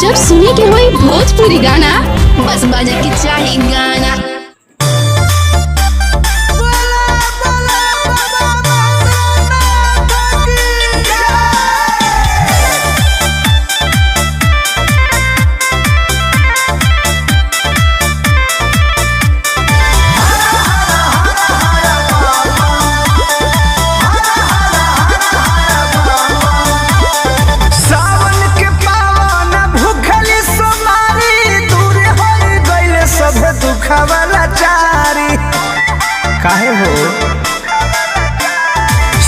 जब सुने के होई भोजपुरी गाना, बस बजे के चाही गाना। काहे हो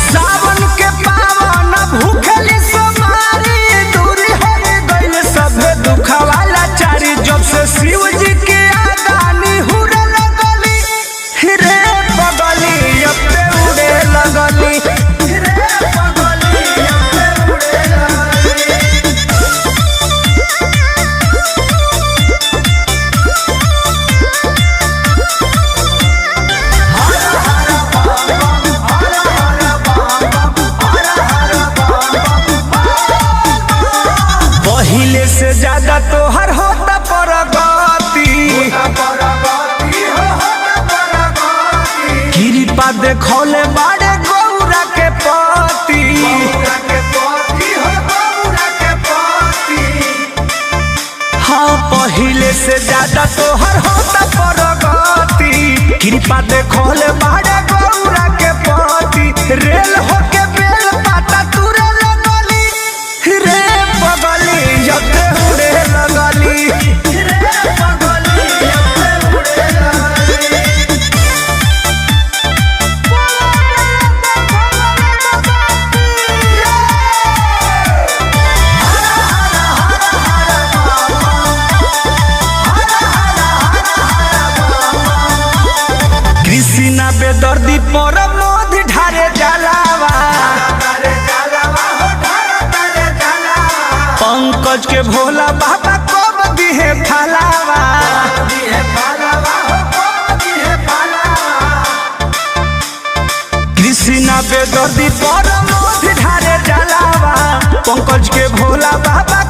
सावन के पावन भूखली सोमारी दूरी हो गइल सब दुखवाला चारी। जब से शिव जी के आगानी हुरे लगली रे बगली अपने उड़े लगली रे बगली अपने उड़े लगली। पहिले से ज्यादा तोहर होता प्रगति, कृपा देखौले बाड़े गौरा के पति। हाँ पहिले से ज्यादा तोहर होता प्रगति, कृपा देखौले बाड़े गौरा के पति। रेल होके बेल पाता तुरे लगली रे बगली जते उड़े लगली रे बगली जते उड़े लगली। कृष्णा बेदर्दी पर मोद ढारे जलावा, पंकज के भोला बाबा कब दिहे फलावा। कृष्णा बेदर्दी पर मोद ढारे जलावा, पंकज के भोला बाबा